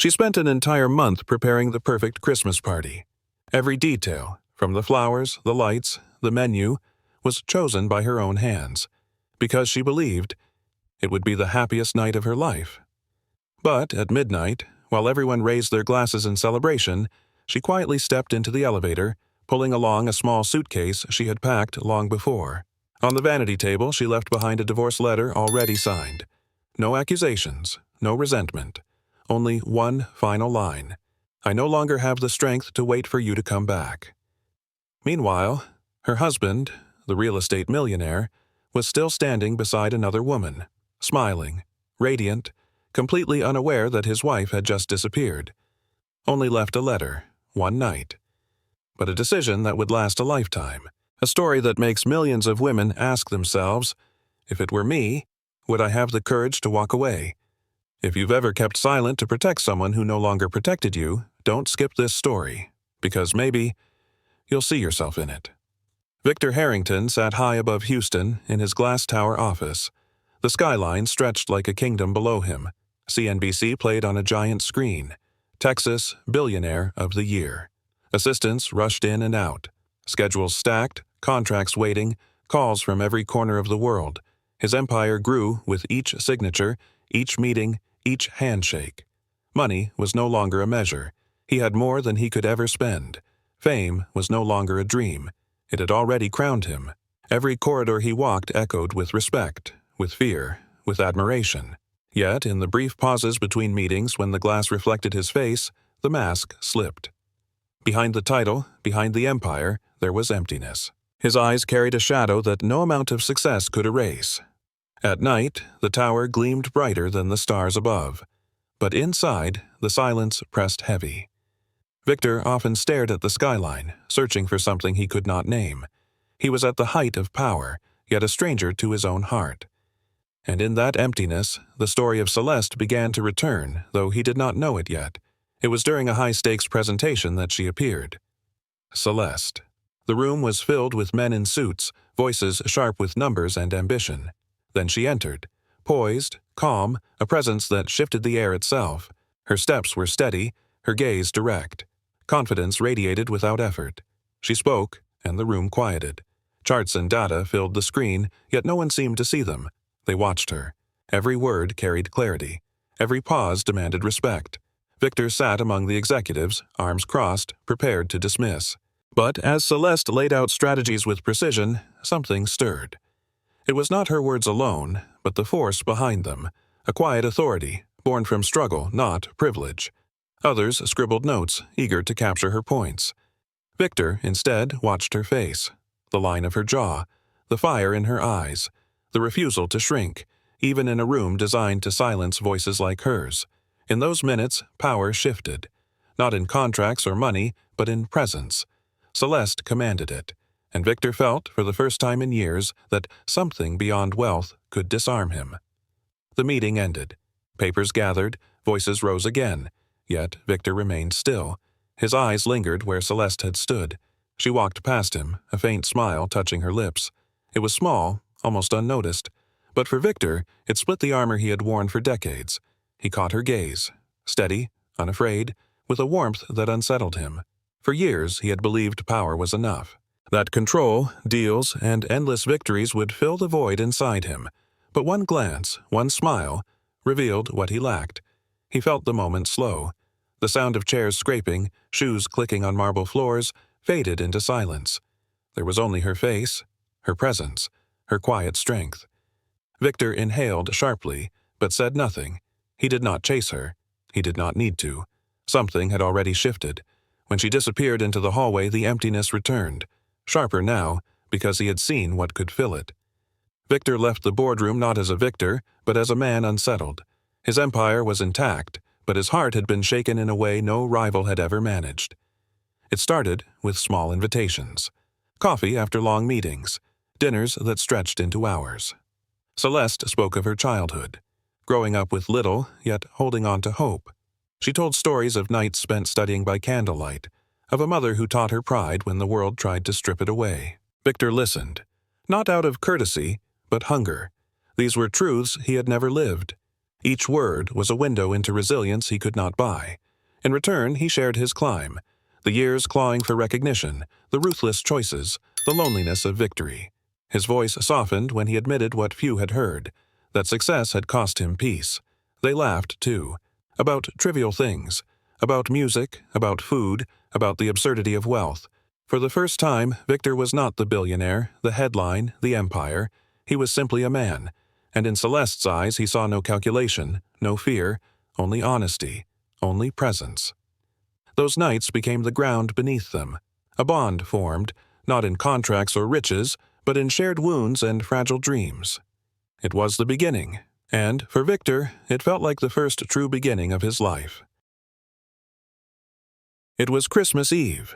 She spent an entire month preparing the perfect Christmas party. Every detail, from the flowers, the lights, the menu, was chosen by her own hands, because she believed it would be the happiest night of her life. But at midnight, while everyone raised their glasses in celebration, she quietly stepped into the elevator, pulling along a small suitcase she had packed long before. On the vanity table, she left behind a divorce letter already signed. No accusations, no resentment, only one final line. I no longer have the strength to wait for you to come back. Meanwhile, her husband, the real estate millionaire, was still standing beside another woman, smiling, radiant, completely unaware that his wife had just disappeared. Only left a letter, one night. But a decision that would last a lifetime. A story that makes millions of women ask themselves, if it were me, would I have the courage to walk away? If you've ever kept silent to protect someone who no longer protected you, don't skip this story, because maybe you'll see yourself in it. Victor Harrington sat high above Houston in his glass tower office. The skyline stretched like a kingdom below him. CNBC played on a giant screen. Texas, Billionaire of the Year. Assistants rushed in and out. Schedules stacked, contracts waiting, calls from every corner of the world. His empire grew with each signature, each meeting, each handshake. Money was no longer a measure. He had more than he could ever spend. Fame was no longer a dream. It had already crowned him. Every corridor he walked echoed with respect, with fear, with admiration. Yet, in the brief pauses between meetings when the glass reflected his face, the mask slipped. Behind the title, behind the empire, there was emptiness. His eyes carried a shadow that no amount of success could erase. At night, the tower gleamed brighter than the stars above. But inside, the silence pressed heavy. Victor often stared at the skyline, searching for something he could not name. He was at the height of power, yet a stranger to his own heart. And in that emptiness, the story of Celeste began to return, though he did not know it yet. It was during a high-stakes presentation that she appeared. Celeste. The room was filled with men in suits, voices sharp with numbers and ambition. Then she entered, poised, calm, a presence that shifted the air itself. Her steps were steady, her gaze direct. Confidence radiated without effort. She spoke, and the room quieted. Charts and data filled the screen, yet no one seemed to see them. They watched her. Every word carried clarity. Every pause demanded respect. Victor sat among the executives, arms crossed, prepared to dismiss. But as Celeste laid out strategies with precision, something stirred. It was not her words alone, but the force behind them, a quiet authority, born from struggle, not privilege. Others scribbled notes, eager to capture her points. Victor, instead, watched her face, the line of her jaw, the fire in her eyes, the refusal to shrink, even in a room designed to silence voices like hers. In those minutes, power shifted. Not in contracts or money, but in presence. Celeste commanded it, and Victor felt, for the first time in years, that something beyond wealth could disarm him. The meeting ended. Papers gathered, voices rose again, yet Victor remained still. His eyes lingered where Celeste had stood. She walked past him, a faint smile touching her lips. It was small, almost unnoticed, but for Victor, it split the armor he had worn for decades. He caught her gaze, steady, unafraid, with a warmth that unsettled him. For years, he had believed power was enough, that control, deals, and endless victories would fill the void inside him. But one glance, one smile, revealed what he lacked. He felt the moment slow. The sound of chairs scraping, shoes clicking on marble floors, faded into silence. There was only her face, her presence, her quiet strength. Victor inhaled sharply, but said nothing. He did not chase her. He did not need to. Something had already shifted. When she disappeared into the hallway, the emptiness returned, sharper now, because he had seen what could fill it. Victor left the boardroom not as a victor, but as a man unsettled. His empire was intact, but his heart had been shaken in a way no rival had ever managed. It started with small invitations. Coffee after long meetings. Dinners that stretched into hours. Celeste spoke of her childhood, growing up with little, yet holding on to hope. She told stories of nights spent studying by candlelight, of a mother who taught her pride when the world tried to strip it away. Victor listened, not out of courtesy, but hunger. These were truths he had never lived. Each word was a window into resilience he could not buy. In return, he shared his climb, the years clawing for recognition, the ruthless choices, the loneliness of victory. His voice softened when he admitted what few had heard, that success had cost him peace. They laughed, too, about trivial things, about music, about food, about the absurdity of wealth. For the first time, Victor was not the billionaire, the headline, the empire. He was simply a man, and in Celeste's eyes he saw no calculation, no fear, only honesty, only presence. Those nights became the ground beneath them. A bond formed, not in contracts or riches, but in shared wounds and fragile dreams. It was the beginning, and, for Victor, it felt like the first true beginning of his life. It was Christmas Eve.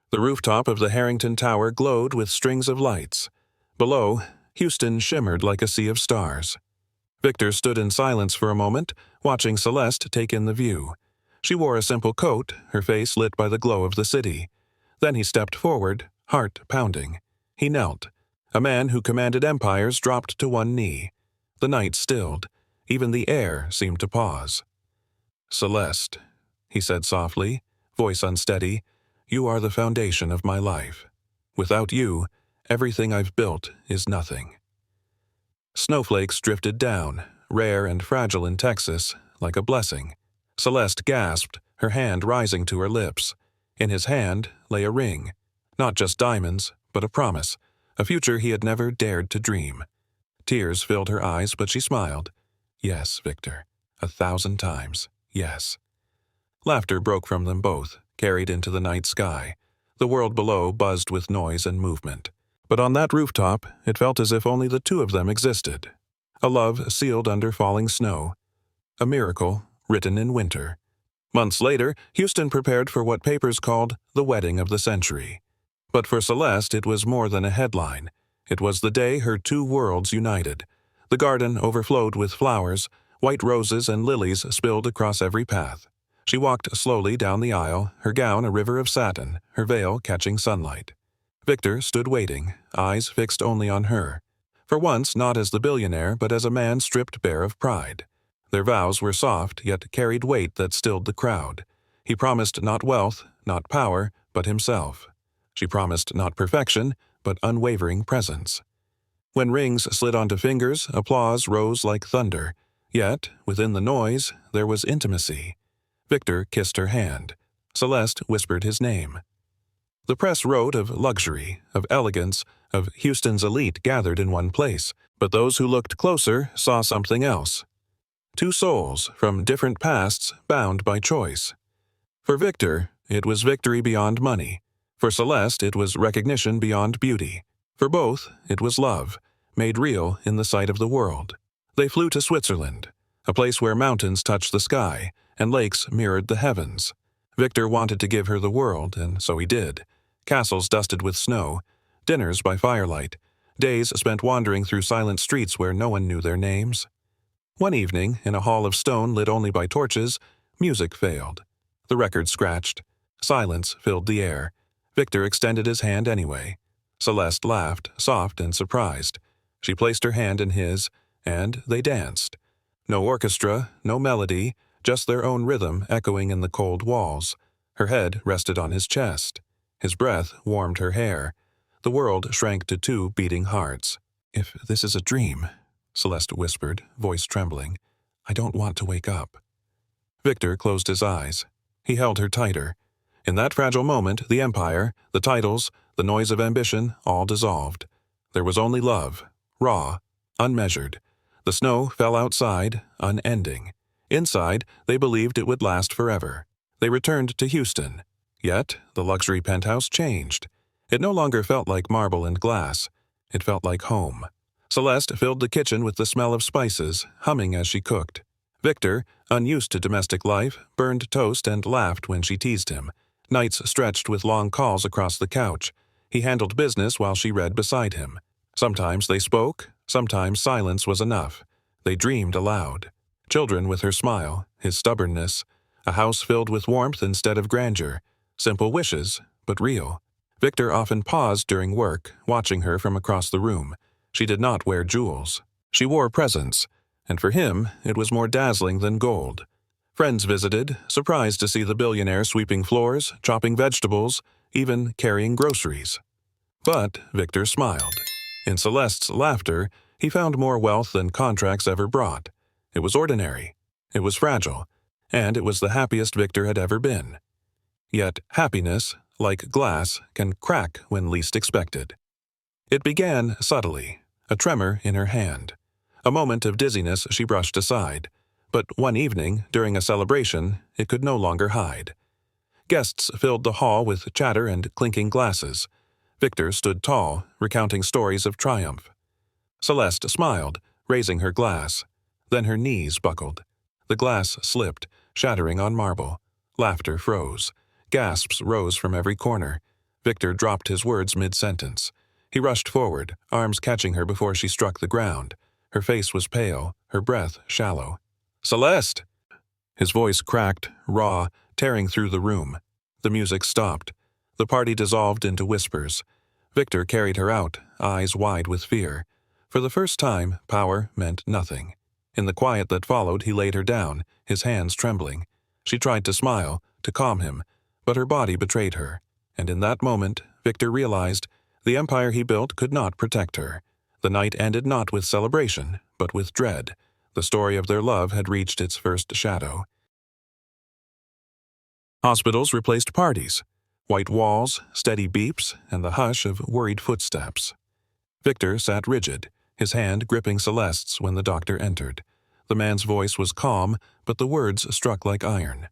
The rooftop of the Harrington Tower glowed with strings of lights. Below, Houston shimmered like a sea of stars. Victor stood in silence for a moment, watching Celeste take in the view. She wore a simple coat, her face lit by the glow of the city. Then he stepped forward, heart pounding. He knelt. A man who commanded empires dropped to one knee. The night stilled. Even the air seemed to pause. "Celeste," he said softly, voice unsteady, "you are the foundation of my life. Without you, everything I've built is nothing." Snowflakes drifted down, rare and fragile in Texas, like a blessing. Celeste gasped, her hand rising to her lips. In his hand lay a ring. Not just diamonds, but a promise, a future he had never dared to dream. Tears filled her eyes, but she smiled. "Yes, Victor, 1,000 times, yes." Laughter broke from them both, carried into the night sky. The world below buzzed with noise and movement. But on that rooftop, it felt as if only the two of them existed. A love sealed under falling snow. A miracle written in winter. Months later, Houston prepared for what papers called the wedding of the century. But for Celeste, it was more than a headline. It was the day her two worlds united. The garden overflowed with flowers, white roses and lilies spilled across every path. She walked slowly down the aisle, her gown a river of satin, her veil catching sunlight. Victor stood waiting, eyes fixed only on her. For once, not as the billionaire, but as a man stripped bare of pride. Their vows were soft, yet carried weight that stilled the crowd. He promised not wealth, not power, but himself. She promised not perfection, but unwavering presence. When rings slid onto fingers, applause rose like thunder. Yet, within the noise, there was intimacy. Victor kissed her hand. Celeste whispered his name. The press wrote of luxury, of elegance, of Houston's elite gathered in one place, but those who looked closer saw something else. Two souls from different pasts bound by choice. For Victor, it was victory beyond money. For Celeste, it was recognition beyond beauty. For both, it was love, made real in the sight of the world. They flew to Switzerland, a place where mountains touched the sky and lakes mirrored the heavens. Victor wanted to give her the world, and so he did. Castles dusted with snow, dinners by firelight, days spent wandering through silent streets where no one knew their names. One evening, in a hall of stone lit only by torches, music failed. The record scratched. Silence filled the air. Victor extended his hand anyway. Celeste laughed, soft and surprised. She placed her hand in his, and they danced. No orchestra, no melody, just their own rhythm echoing in the cold walls. Her head rested on his chest. His breath warmed her hair. The world shrank to two beating hearts. "If this is a dream," Celeste whispered, voice trembling, "I don't want to wake up." Victor closed his eyes. He held her tighter. In that fragile moment, the empire, the titles, the noise of ambition, all dissolved. There was only love, raw, unmeasured. The snow fell outside, unending. Inside, they believed it would last forever. They returned to Houston. Yet, the luxury penthouse changed. It no longer felt like marble and glass. It felt like home. Celeste filled the kitchen with the smell of spices, humming as she cooked. Victor, unused to domestic life, burned toast and laughed when she teased him. Nights stretched with long calls across the couch. He handled business while she read beside him. Sometimes they spoke, sometimes silence was enough. They dreamed aloud. Children with her smile, his stubbornness. A house filled with warmth instead of grandeur. Simple wishes, but real. Victor often paused during work, watching her from across the room. She did not wear jewels. She wore presence. and for him it was more dazzling than gold. Friends visited, surprised to see the billionaire sweeping floors, chopping vegetables, even carrying groceries. But Victor smiled. In Celeste's laughter, he found more wealth than contracts ever brought. It was ordinary, it was fragile, and it was the happiest Victor had ever been. Yet happiness, like glass, can crack when least expected. It began subtly, a tremor in her hand. A moment of dizziness she brushed aside, but one evening, during a celebration, it could no longer hide. Guests filled the hall with chatter and clinking glasses. Victor stood tall, recounting stories of triumph. Celeste smiled, raising her glass. Then her knees buckled. The glass slipped, shattering on marble. Laughter froze. Gasps rose from every corner. Victor dropped his words mid-sentence. He rushed forward, arms catching her before she struck the ground. Her face was pale, her breath shallow. "Celeste!" His voice cracked, raw, tearing through the room. The music stopped. The party dissolved into whispers. Victor carried her out, eyes wide with fear. For the first time, power meant nothing. In the quiet that followed, he laid her down, his hands trembling. She tried to smile, to calm him, but her body betrayed her. And in that moment, Victor realized the empire he built could not protect her. The night ended not with celebration, but with dread. The story of their love had reached its first shadow. Hospitals replaced parties. White walls, steady beeps, and the hush of worried footsteps. Victor sat rigid, his hand gripping Celeste's when the doctor entered. The man's voice was calm, but the words struck like iron.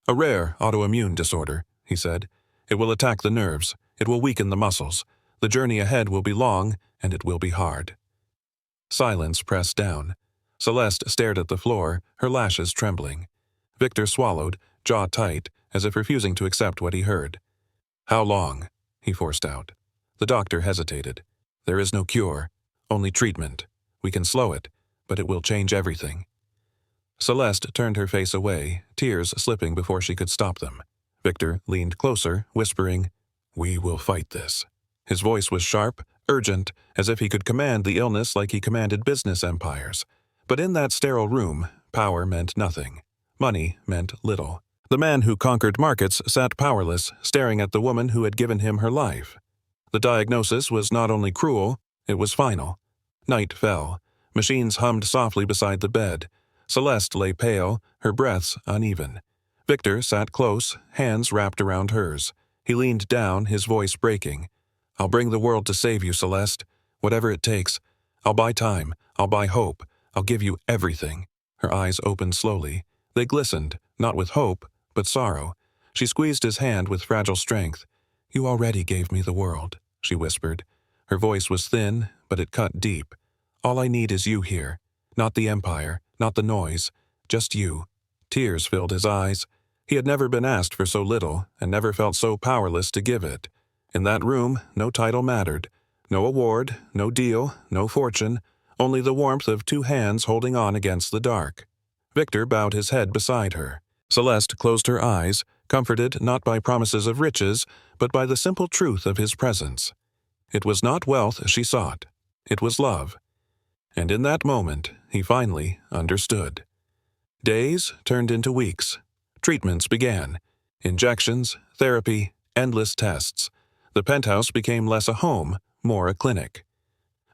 "A rare autoimmune disorder," he said. "It will attack the nerves. It will weaken the muscles. The journey ahead will be long, and it will be hard." Silence pressed down. Celeste stared at the floor, her lashes trembling. Victor swallowed, jaw tight, as if refusing to accept what he heard. "How long?" he forced out. The doctor hesitated. "There is no cure, only treatment. We can slow it, but it will change everything." Celeste turned her face away, tears slipping before she could stop them. Victor leaned closer, whispering, "We will fight this." His voice was sharp, urgent, as if he could command the illness like he commanded business empires. But in that sterile room, power meant nothing. Money meant little. The man who conquered markets sat powerless, staring at the woman who had given him her life. The diagnosis was not only cruel, it was final. Night fell. Machines hummed softly beside the bed. Celeste lay pale, her breaths uneven. Victor sat close, hands wrapped around hers. He leaned down, his voice breaking. "I'll bring the world to save you, Celeste. Whatever it takes. I'll buy time. I'll buy hope. I'll give you everything." Her eyes opened slowly. They glistened, not with hope, but sorrow. She squeezed his hand with fragile strength. "You already gave me the world," she whispered. Her voice was thin, but it cut deep. "All I need is you here. Not the empire, not the noise. Just you." Tears filled his eyes. He had never been asked for so little, and never felt so powerless to give it. In that room, no title mattered. No award, no deal, no fortune, only the warmth of two hands holding on against the dark. Victor bowed his head beside her. Celeste closed her eyes, comforted not by promises of riches, but by the simple truth of his presence. It was not wealth she sought. It was love. And in that moment, he finally understood. Days turned into weeks. Treatments began. Injections, therapy, endless tests. The penthouse became less a home, more a clinic.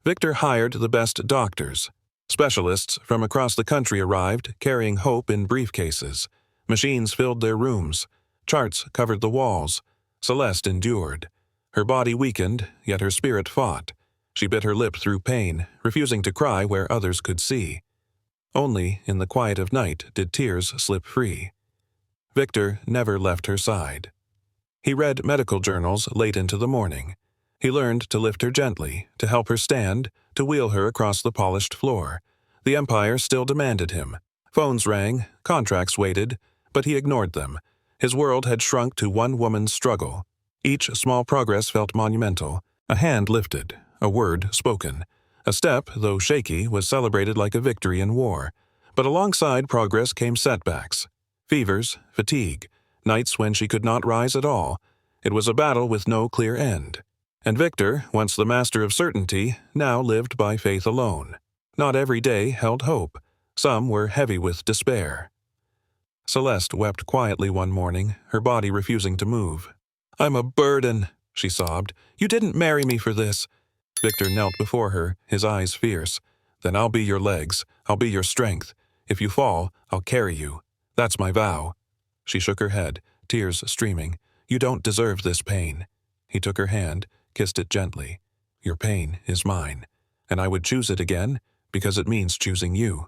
Victor hired the best doctors. Specialists from across the country arrived, carrying hope in briefcases. Machines filled their rooms. Charts covered the walls. Celeste endured. Her body weakened, yet her spirit fought. She bit her lip through pain, refusing to cry where others could see. Only in the quiet of night did tears slip free. Victor never left her side. He read medical journals late into the morning. He learned to lift her gently, to help her stand, to wheel her across the polished floor. The empire still demanded him. Phones rang, contracts waited, but he ignored them. His world had shrunk to one woman's struggle. Each small progress felt monumental. A hand lifted, a word spoken. A step, though shaky, was celebrated like a victory in war. But alongside progress came setbacks. Fevers, fatigue, nights when she could not rise at all. It was a battle with no clear end. And Victor, once the master of certainty, now lived by faith alone. Not every day held hope. Some were heavy with despair. Celeste wept quietly one morning, her body refusing to move. "I'm a burden," she sobbed. "You didn't marry me for this." Victor knelt before her, his eyes fierce. "Then I'll be your legs. I'll be your strength. If you fall, I'll carry you. That's my vow." She shook her head, tears streaming. "You don't deserve this pain." He took her hand, kissed it gently. "Your pain is mine, and I would choose it again because it means choosing you."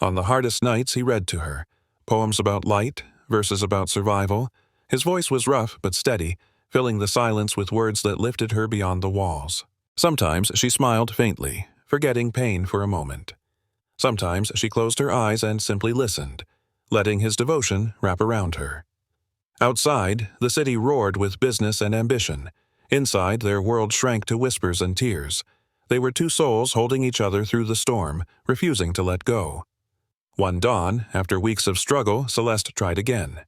On the hardest nights he read to her, poems about light, verses about survival. His voice was rough but steady, filling the silence with words that lifted her beyond the walls. Sometimes she smiled faintly, forgetting pain for a moment. Sometimes she closed her eyes and simply listened, letting his devotion wrap around her. Outside, the city roared with business and ambition. Inside, their world shrank to whispers and tears. They were two souls holding each other through the storm, refusing to let go. One dawn, after weeks of struggle, Celeste tried again.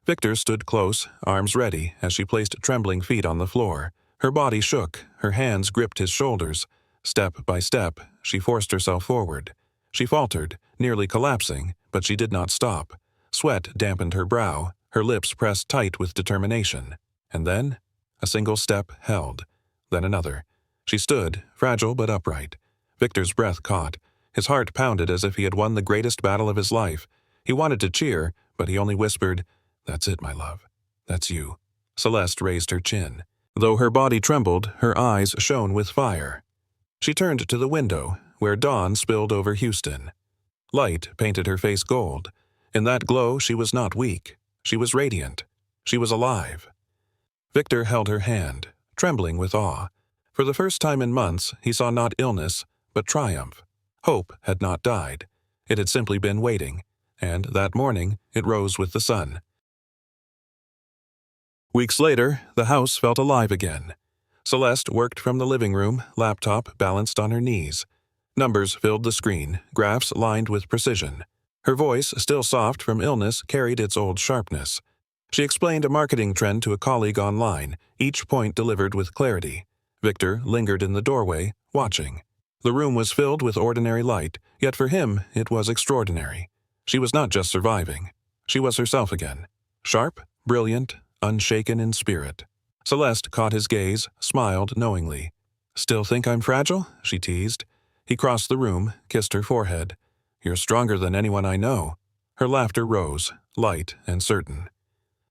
Victor stood close, arms ready, as she placed trembling feet on the floor. Her body shook, her hands gripped his shoulders. Step by step, she forced herself forward. She faltered, nearly collapsing, but she did not stop. Sweat dampened her brow, her lips pressed tight with determination. And then, a single step held, then another. She stood, fragile but upright. Victor's breath caught. His heart pounded as if he had won the greatest battle of his life. He wanted to cheer, but he only whispered, "That's it, my love. That's you." Celeste raised her chin. Though her body trembled, her eyes shone with fire. She turned to the window, where dawn spilled over Houston. Light painted her face gold. In that glow, she was not weak. She was radiant. She was alive. Victor held her hand, trembling with awe. For the first time in months, he saw not illness, but triumph. Hope had not died. It had simply been waiting, and that morning it rose with the sun. Weeks later, the house felt alive again. Celeste worked from the living room, laptop balanced on her knees. Numbers filled the screen, graphs lined with precision. Her voice, still soft from illness, carried its old sharpness. She explained a marketing trend to a colleague online, each point delivered with clarity. Victor lingered in the doorway, watching. The room was filled with ordinary light, yet for him it was extraordinary. She was not just surviving. She was herself again. Sharp, brilliant, unshaken in spirit. Celeste caught his gaze, smiled knowingly. "Still think I'm fragile?" she teased. He crossed the room, kissed her forehead. "You're stronger than anyone I know." Her laughter rose, light and certain.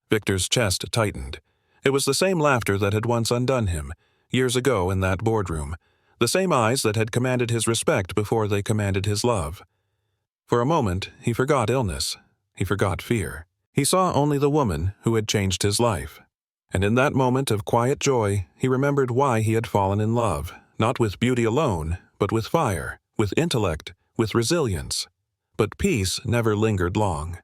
Victor's chest tightened. It was the same laughter that had once undone him, years ago in that boardroom. The same eyes that had commanded his respect before they commanded his love. For a moment, he forgot illness. He forgot fear. He saw only the woman who had changed his life. And in that moment of quiet joy, he remembered why he had fallen in love, not with beauty alone, but with fire, with intellect, with resilience. But peace never lingered long.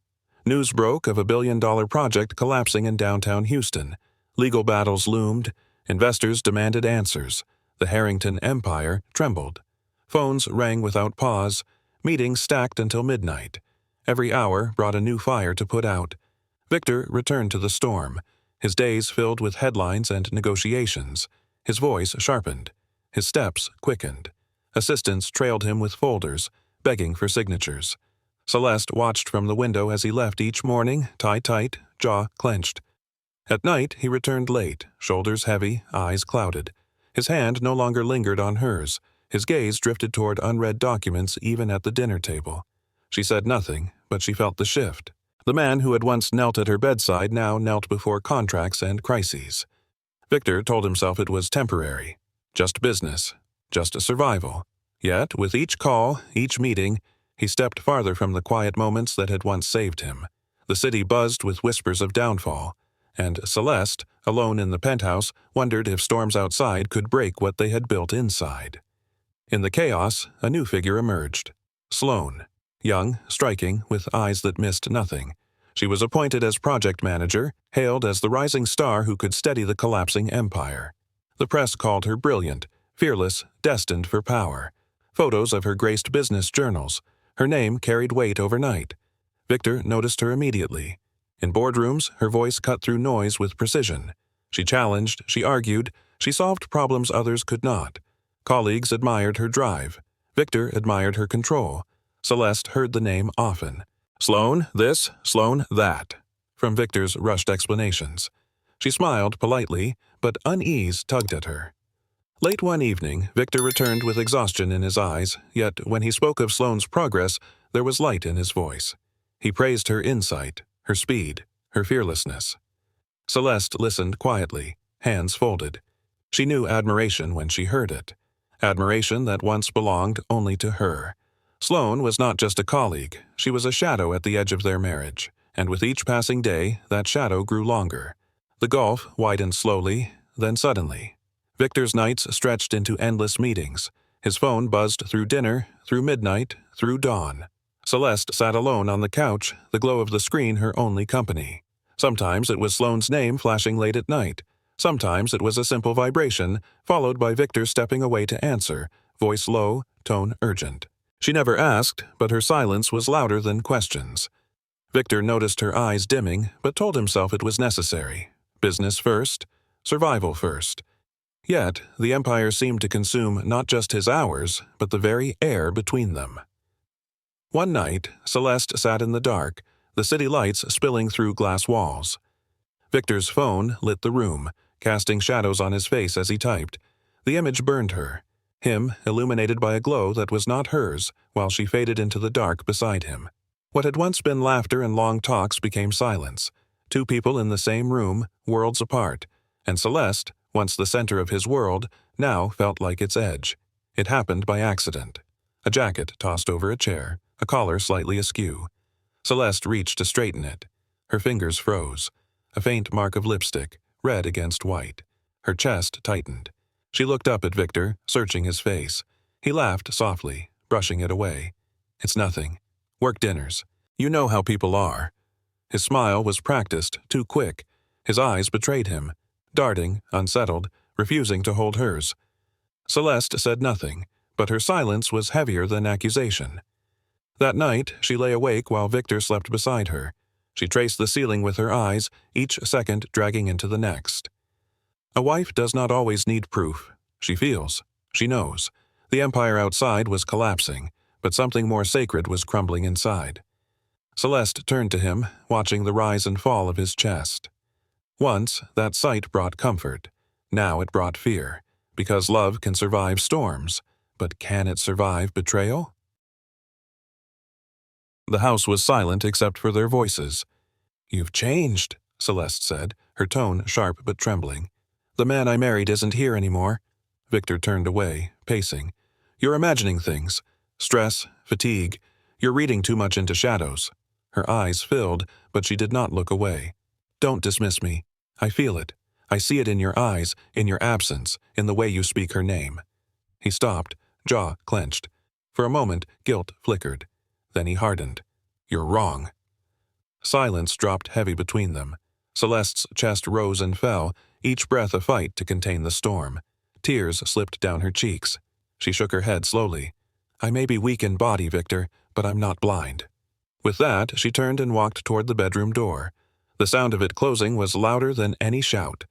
News broke of a billion-dollar project collapsing in downtown Houston. Legal battles loomed. Investors demanded answers. The Harrington empire trembled. Phones rang without pause. Meetings stacked until midnight. Every hour brought a new fire to put out. Victor returned to the storm, his days filled with headlines and negotiations. His voice sharpened. His steps quickened. Assistants trailed him with folders, begging for signatures. Celeste watched from the window as he left each morning, tie tight, jaw clenched. At night, he returned late, shoulders heavy, eyes clouded. His hand no longer lingered on hers. His gaze drifted toward unread documents even at the dinner table. She said nothing, but she felt the shift. The man who had once knelt at her bedside now knelt before contracts and crises. Victor told himself it was temporary. Just business. Just a survival. Yet, with each call, each meeting, he stepped farther from the quiet moments that had once saved him. The city buzzed with whispers of downfall. And Celeste, alone in the penthouse, wondered if storms outside could break what they had built inside. In the chaos, a new figure emerged. Sloane. Young, striking, with eyes that missed nothing. She was appointed as project manager, hailed as the rising star who could steady the collapsing empire. The press called her brilliant, fearless, destined for power. Photos of her graced business journals. Her name carried weight overnight. Victor noticed her immediately. In boardrooms, her voice cut through noise with precision. She challenged, she argued, she solved problems others could not. Colleagues admired her drive. Victor admired her control. Celeste heard the name often. Sloane this, Sloane that, from Victor's rushed explanations. She smiled politely, but unease tugged at her. Late one evening, Victor returned with exhaustion in his eyes, yet when he spoke of Sloane's progress, there was light in his voice. He praised her insight, her speed, her fearlessness. Celeste listened quietly, hands folded. She knew admiration when she heard it. Admiration that once belonged only to her. Sloane was not just a colleague, she was a shadow at the edge of their marriage, and with each passing day, that shadow grew longer. The gulf widened slowly, then suddenly. Victor's nights stretched into endless meetings. His phone buzzed through dinner, through midnight, through dawn. Celeste sat alone on the couch, the glow of the screen her only company. Sometimes it was Sloane's name flashing late at night. Sometimes it was a simple vibration, followed by Victor stepping away to answer, voice low, tone urgent. She never asked, but her silence was louder than questions. Victor noticed her eyes dimming, but told himself it was necessary. Business first, survival first. Yet, the Empire seemed to consume not just his hours, but the very air between them. One night, Celeste sat in the dark, the city lights spilling through glass walls. Victor's phone lit the room, casting shadows on his face as he typed. The image burned her, him illuminated by a glow that was not hers, while she faded into the dark beside him. What had once been laughter and long talks became silence. Two people in the same room, worlds apart, and Celeste, once the center of his world, now felt like its edge. It happened by accident. A jacket tossed over a chair, a collar slightly askew. Celeste reached to straighten it. Her fingers froze. A faint mark of lipstick, red against white. Her chest tightened. She looked up at Victor, searching his face. He laughed softly, brushing it away. It's nothing. Work dinners. You know how people are. His smile was practiced, too quick. His eyes betrayed him, darting, unsettled, refusing to hold hers. Celeste said nothing, but her silence was heavier than accusation. That night, she lay awake while Victor slept beside her. She traced the ceiling with her eyes, each second dragging into the next. A wife does not always need proof. She feels. She knows. The empire outside was collapsing, but something more sacred was crumbling inside. Celeste turned to him, watching the rise and fall of his chest. Once, that sight brought comfort. Now it brought fear, because love can survive storms. But can it survive betrayal? The house was silent except for their voices. "You've changed," Celeste said, her tone sharp but trembling. "The man I married isn't here anymore." Victor turned away, pacing. "You're imagining things. Stress, fatigue. You're reading too much into shadows." Her eyes filled, but she did not look away. "Don't dismiss me. I feel it. I see it in your eyes, in your absence, in the way you speak her name." He stopped, jaw clenched. For a moment, guilt flickered. Then he hardened. "You're wrong." Silence dropped heavy between them. Celeste's chest rose and fell, each breath a fight to contain the storm. Tears slipped down her cheeks. She shook her head slowly. "I may be weak in body, Victor, but I'm not blind." With that, she turned and walked toward the bedroom door. The sound of it closing was louder than any shout.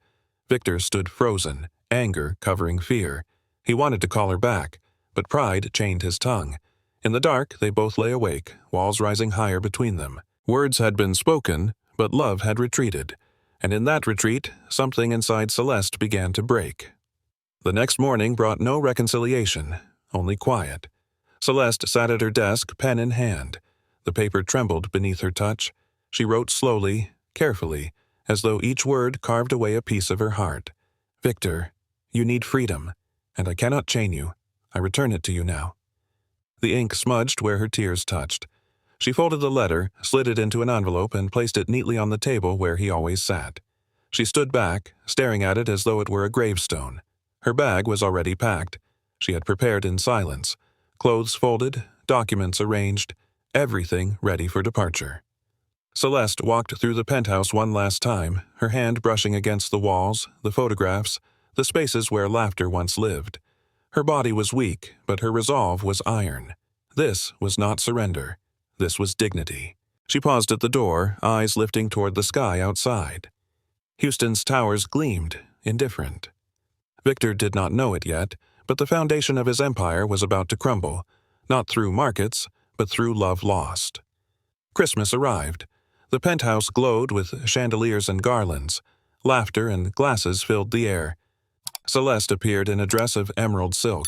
Victor stood frozen, anger covering fear. He wanted to call her back, but pride chained his tongue. In the dark, they both lay awake, walls rising higher between them. Words had been spoken, but love had retreated, and in that retreat, something inside Celeste began to break. The next morning brought no reconciliation, only quiet. Celeste sat at her desk, pen in hand. The paper trembled beneath her touch. She wrote slowly, carefully, as though each word carved away a piece of her heart. "Victor, you need freedom, and I cannot chain you. I return it to you now." The ink smudged where her tears touched. She folded the letter, slid it into an envelope, and placed it neatly on the table where he always sat. She stood back, staring at it as though it were a gravestone. Her bag was already packed. She had prepared in silence. Clothes folded, documents arranged, everything ready for departure. Celeste walked through the penthouse one last time, her hand brushing against the walls, the photographs, the spaces where laughter once lived. Her body was weak, but her resolve was iron. This was not surrender. This was dignity. She paused at the door, eyes lifting toward the sky outside. Houston's towers gleamed, indifferent. Victor did not know it yet, but the foundation of his empire was about to crumble, not through markets, but through love lost. Christmas arrived. The penthouse glowed with chandeliers and garlands. Laughter and glasses filled the air. Celeste appeared in a dress of emerald silk.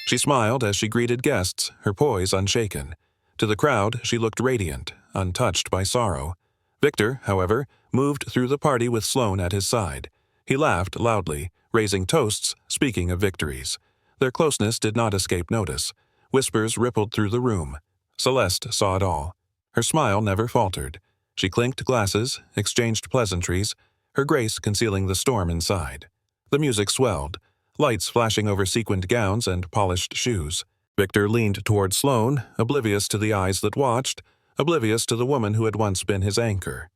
She smiled as she greeted guests, her poise unshaken. To the crowd, she looked radiant, untouched by sorrow. Victor, however, moved through the party with Sloane at his side. He laughed loudly, raising toasts, speaking of victories. Their closeness did not escape notice. Whispers rippled through the room. Celeste saw it all. Her smile never faltered. She clinked glasses, exchanged pleasantries, her grace concealing the storm inside. The music swelled, lights flashing over sequined gowns and polished shoes. Victor leaned toward Sloane, oblivious to the eyes that watched, oblivious to the woman who had once been his anchor.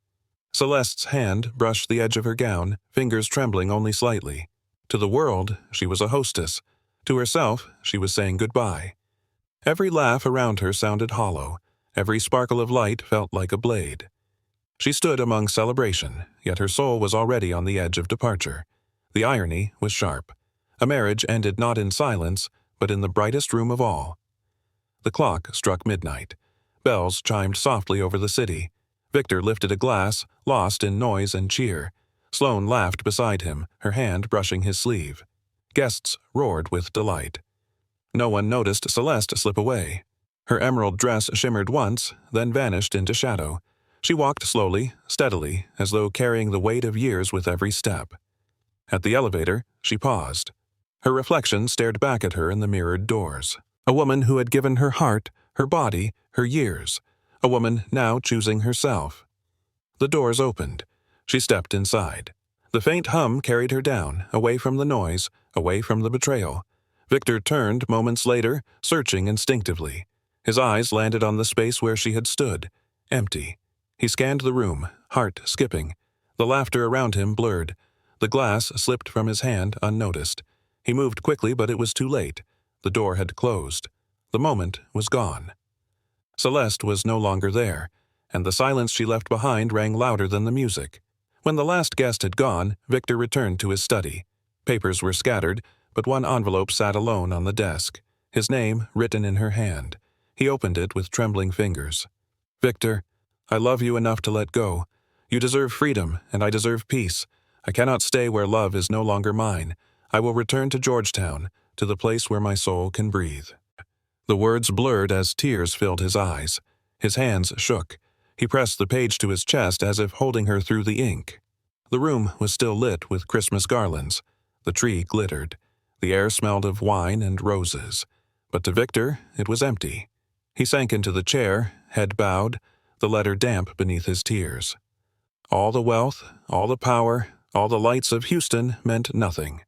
Celeste's hand brushed the edge of her gown, fingers trembling only slightly. To the world, she was a hostess. To herself, she was saying goodbye. Every laugh around her sounded hollow. Every sparkle of light felt like a blade. She stood among celebration, yet her soul was already on the edge of departure. The irony was sharp. A marriage ended not in silence, but in the brightest room of all. The clock struck midnight. Bells chimed softly over the city. Victor lifted a glass, lost in noise and cheer. Sloane laughed beside him, her hand brushing his sleeve. Guests roared with delight. No one noticed Celeste slip away. Her emerald dress shimmered once, then vanished into shadow. She walked slowly, steadily, as though carrying the weight of years with every step. At the elevator, she paused. Her reflection stared back at her in the mirrored doors. A woman who had given her heart, her body, her years. A woman now choosing herself. The doors opened. She stepped inside. The faint hum carried her down, away from the noise, away from the betrayal. Victor turned moments later, searching instinctively. His eyes landed on the space where she had stood, empty. He scanned the room, heart skipping. The laughter around him blurred. The glass slipped from his hand unnoticed. He moved quickly, but it was too late. The door had closed. The moment was gone. Celeste was no longer there, and the silence she left behind rang louder than the music. When the last guest had gone, Victor returned to his study. Papers were scattered, but one envelope sat alone on the desk, his name written in her hand. He opened it with trembling fingers. "Victor, I love you enough to let go. You deserve freedom, and I deserve peace. I cannot stay where love is no longer mine. I will return to Georgetown, to the place where my soul can breathe." The words blurred as tears filled his eyes. His hands shook. He pressed the page to his chest as if holding her through the ink. The room was still lit with Christmas garlands. The tree glittered. The air smelled of wine and roses. But to Victor, it was empty. He sank into the chair, head bowed, the letter damp beneath his tears. All the wealth, all the power, all the lights of Houston meant nothing.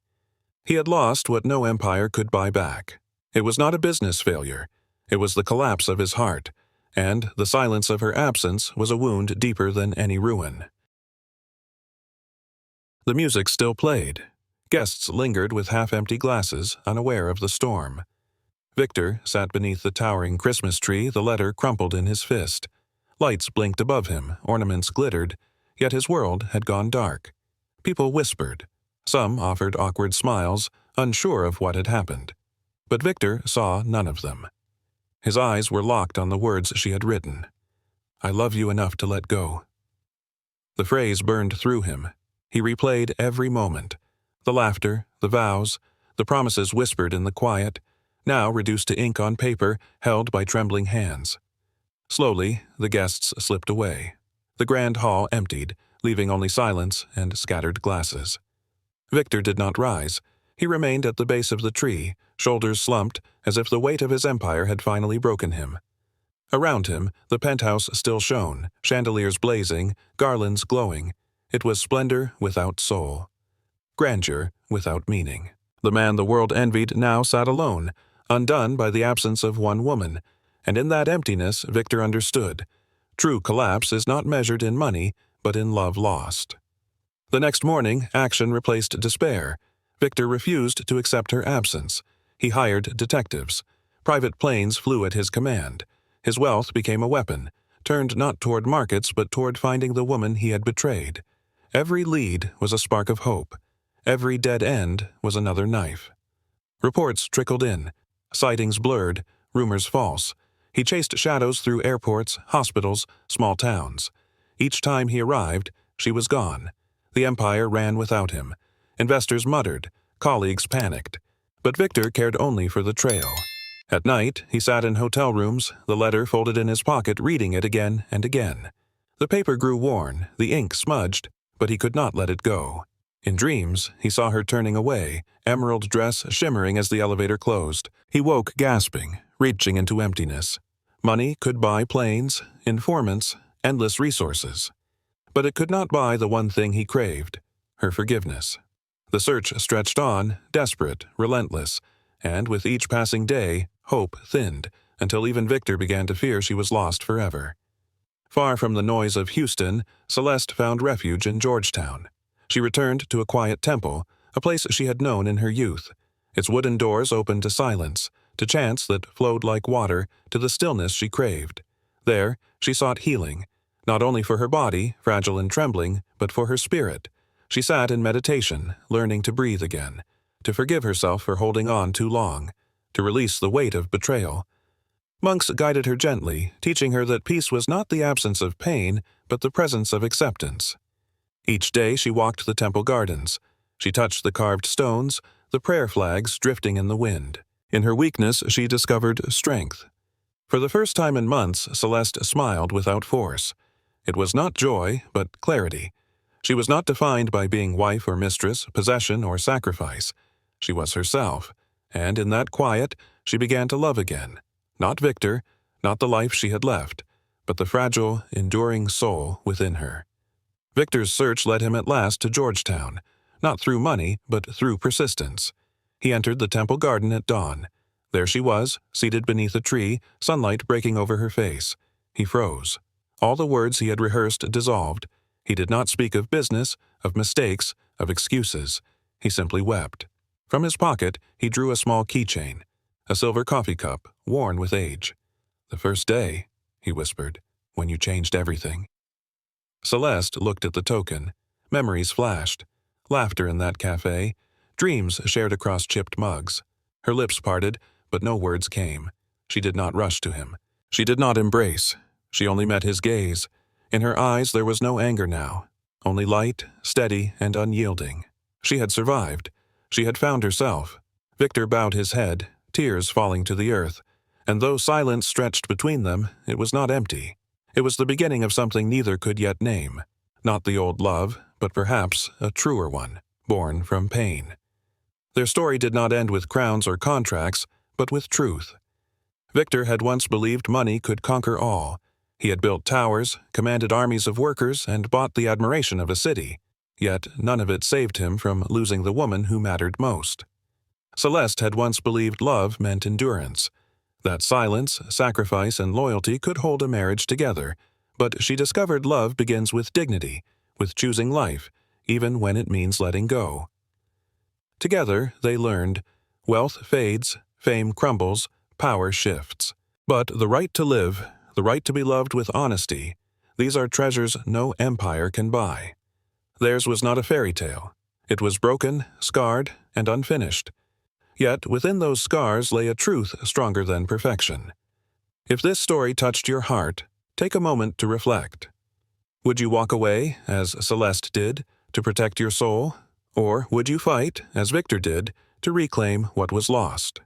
He had lost what no empire could buy back. It was not a business failure. It was the collapse of his heart, and the silence of her absence was a wound deeper than any ruin. The music still played. Guests lingered with half-empty glasses, unaware of the storm. Victor sat beneath the towering Christmas tree, the letter crumpled in his fist. Lights blinked above him, ornaments glittered, yet his world had gone dark. People whispered. Some offered awkward smiles, unsure of what had happened. But Victor saw none of them. His eyes were locked on the words she had written. "I love you enough to let go." The phrase burned through him. He replayed every moment. The laughter, the vows, the promises whispered in the quiet, now reduced to ink on paper, held by trembling hands. Slowly, the guests slipped away. The grand hall emptied, leaving only silence and scattered glasses. Victor did not rise. He remained at the base of the tree, shoulders slumped, as if the weight of his empire had finally broken him. Around him, the penthouse still shone, chandeliers blazing, garlands glowing. It was splendor without soul. Grandeur without meaning. The man the world envied now sat alone, undone by the absence of one woman, and in that emptiness Victor understood. True collapse is not measured in money, but in love lost. The next morning, action replaced despair. Victor refused to accept her absence. He hired detectives. Private planes flew at his command. His wealth became a weapon, turned not toward markets but toward finding the woman he had betrayed. Every lead was a spark of hope. Every dead end was another knife. Reports trickled in. Sightings blurred, rumors false. He chased shadows through airports, hospitals, small towns. Each time he arrived, she was gone. The empire ran without him. Investors muttered, colleagues panicked. But Victor cared only for the trail. At night, he sat in hotel rooms, the letter folded in his pocket, reading it again and again. The paper grew worn, the ink smudged, but he could not let it go. In dreams, he saw her turning away, emerald dress shimmering as the elevator closed. He woke gasping, reaching into emptiness. Money could buy planes, informants, endless resources. But it could not buy the one thing he craved, her forgiveness. The search stretched on, desperate, relentless, and with each passing day, hope thinned, until even Victor began to fear she was lost forever. Far from the noise of Houston, Celeste found refuge in Georgetown. She returned to a quiet temple, a place she had known in her youth. Its wooden doors opened to silence, to chants that flowed like water, to the stillness she craved. There, she sought healing, not only for her body, fragile and trembling, but for her spirit. She sat in meditation, learning to breathe again, to forgive herself for holding on too long, to release the weight of betrayal. Monks guided her gently, teaching her that peace was not the absence of pain, but the presence of acceptance. Each day she walked the temple gardens. She touched the carved stones, the prayer flags drifting in the wind. In her weakness she discovered strength. For the first time in months, Celeste smiled without force. It was not joy, but clarity. She was not defined by being wife or mistress, possession or sacrifice. She was herself, and in that quiet, she began to love again. Not Victor, not the life she had left, but the fragile, enduring soul within her. Victor's search led him at last to Georgetown, not through money, but through persistence. He entered the temple garden at dawn. There she was, seated beneath a tree, sunlight breaking over her face. He froze. All the words he had rehearsed dissolved. He did not speak of business, of mistakes, of excuses. He simply wept. From his pocket, he drew a small keychain, a silver coffee cup, worn with age. "The first day," he whispered, "when you changed everything." Celeste looked at the token. Memories flashed. Laughter in that cafe. Dreams shared across chipped mugs. Her lips parted, but no words came. She did not rush to him. She did not embrace. She only met his gaze. In her eyes there was no anger now, only light, steady, and unyielding. She had survived. She had found herself. Victor bowed his head, tears falling to the earth, and though silence stretched between them, it was not empty. It was the beginning of something neither could yet name. Not the old love, but perhaps a truer one, born from pain. Their story did not end with crowns or contracts, but with truth. Victor had once believed money could conquer all. He had built towers, commanded armies of workers, and bought the admiration of a city. Yet none of it saved him from losing the woman who mattered most. Celeste had once believed love meant endurance, that silence, sacrifice, and loyalty could hold a marriage together, but she discovered love begins with dignity, with choosing life, even when it means letting go. Together, they learned, wealth fades, fame crumbles, power shifts. But the right to live, the right to be loved with honesty, these are treasures no empire can buy. Theirs was not a fairy tale. It was broken, scarred, and unfinished. Yet within those scars lay a truth stronger than perfection. If this story touched your heart, take a moment to reflect. Would you walk away, as Celeste did, to protect your soul? Or would you fight, as Victor did, to reclaim what was lost?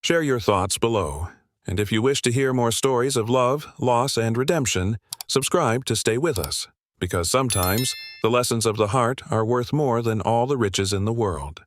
Share your thoughts below, and if you wish to hear more stories of love, loss, and redemption, subscribe to stay with us, because sometimes the lessons of the heart are worth more than all the riches in the world.